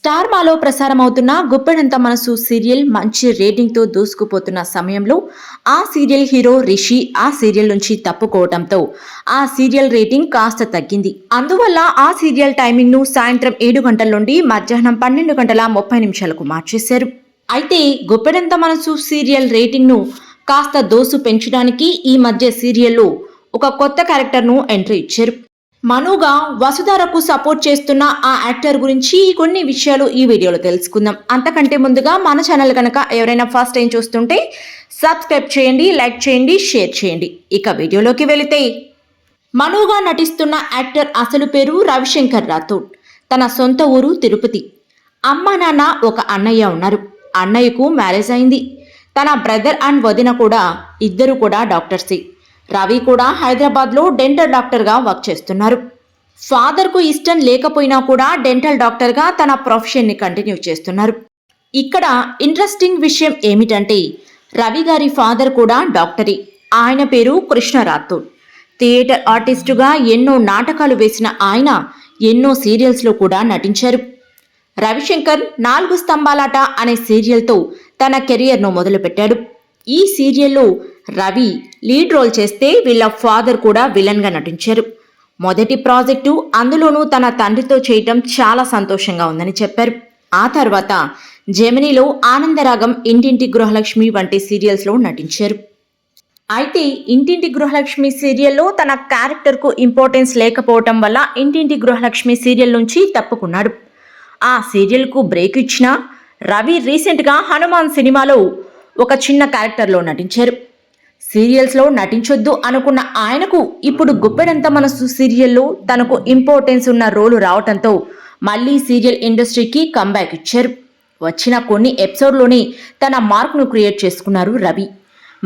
Star మాలో ప్రసారమవుతున్న గుప్పెడంత మనసు serial మంచి రేటింగ్తో దూసుకుపోతున్న సమయంలో ఆ సీరియల్ హీరో రిషి ఆ సీరియల్ నుంచి తప్పుకోవడంతో ఆ సీరియల్ రేటింగ్ కాస్త తగ్గింది. అందువల్ల ఆ సీరియల్ టైమింగ్ను సాయంత్రం 7 గంటల నుండి మధ్యాహ్నం 12:30 మార్చేశారు. అయితే గుప్పెడంత మనసు సీరియల్ రేటింగ్ను కాస్త దోసు పెంచడానికి ఈ మధ్య సీరియల్లో ఒక కొత్త క్యారెక్టర్ను ఎంట్రీ ఇచ్చారు. మనుగా వసుధారకు సపోర్ట్ చేస్తున్న ఆ యాక్టర్ గురించి కొన్ని విషయాలు ఈ వీడియోలో తెలుసుకుందాం. అంతకంటే ముందుగా మన ఛానల్ కనుక ఎవరైనా ఫస్ట్ టైం చూస్తుంటే సబ్స్క్రైబ్ చేయండి, లైక్ చేయండి, షేర్ చేయండి. ఇక వీడియోలోకి వెళితే మనుగా నటిస్తున్న యాక్టర్ అసలు పేరు రవిశంకర్ రాథోడ్. తన సొంత ఊరు తిరుపతి. అమ్మ నాన్న ఒక అన్నయ్య ఉన్నారు. అన్నయ్యకు మ్యారేజ్ అయింది. తన బ్రదర్ అండ్ వదిన కూడా ఇద్దరు కూడా డాక్టర్సే. రవి కూడా హైదరాబాద్లో డెంటల్ డాక్టర్గా వర్క్ చేస్తున్నారు. ఫాదర్కు ఇష్టం లేకపోయినా కూడా డెంటల్ డాక్టర్గా తన ప్రొఫెషన్ని కంటిన్యూ చేస్తున్నారు. ఇక్కడ ఇంట్రెస్టింగ్ విషయం ఏమిటంటే రవి గారి ఫాదర్ కూడా డాక్టరే. ఆయన పేరు కృష్ణ రాథోడ్. థియేటర్ ఆర్టిస్టుగా ఎన్నో నాటకాలు వేసిన ఆయన ఎన్నో సీరియల్స్లో కూడా నటించారు. రవిశంకర్ 4 స్తంభాలాట అనే సీరియల్తో తన కెరియర్ను మొదలుపెట్టాడు. ఈ సీరియల్లో రవి లీడ్ రోల్ చేస్తే వీళ్ళ ఫాదర్ కూడా విలన్గా నటించారు. మొదటి ప్రాజెక్టు అందులోనూ తన తండ్రితో చేయటం చాలా సంతోషంగా ఉందని చెప్పారు. ఆ తర్వాత జెమినీలో ఆనందరాగం, ఇంటింటి గృహలక్ష్మి వంటి సీరియల్స్లో నటించారు. అయితే ఇంటింటి గృహలక్ష్మి సీరియల్లో తన క్యారెక్టర్కు ఇంపార్టెన్స్ లేకపోవటం వల్ల ఇంటింటి గృహలక్ష్మి సీరియల్ నుంచి తప్పుకున్నాడు. ఆ సీరియల్కు బ్రేక్ ఇచ్చిన రవి రీసెంట్గా హనుమాన్ సినిమాలో ఒక చిన్న క్యారెక్టర్లో నటించారు. సీరియల్స్లో నటించొద్దు అనుకున్న ఆయనకు ఇప్పుడు గుప్పెడంత మనసు సీరియల్లో తనకు ఇంపార్టెన్స్ ఉన్న రోలు రావటంతో మళ్ళీ సీరియల్ ఇండస్ట్రీకి కంబ్యాక్ ఇచ్చారు. వచ్చిన కొన్ని ఎపిసోడ్లోనే తన మార్క్ను క్రియేట్ చేసుకున్నారు రవి.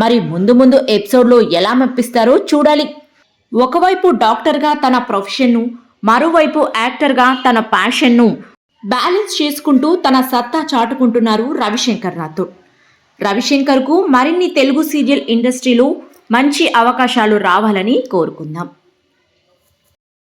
మరి ముందు ముందు ఎపిసోడ్లో ఎలా మెప్పిస్తారో చూడాలి. ఒకవైపు డాక్టర్గా తన ప్రొఫెషన్ను, మరోవైపు యాక్టర్గా తన ప్యాషన్ను బ్యాలెన్స్ చేసుకుంటూ తన సత్తా చాటుకుంటున్నారు రవిశంకర్ రాథోడ్. రవిశంకర్కు మరిన్ని తెలుగు సీరియల్ ఇండస్ట్రీలో మంచి అవకాశాలు రావాలని కోరుకుందాం.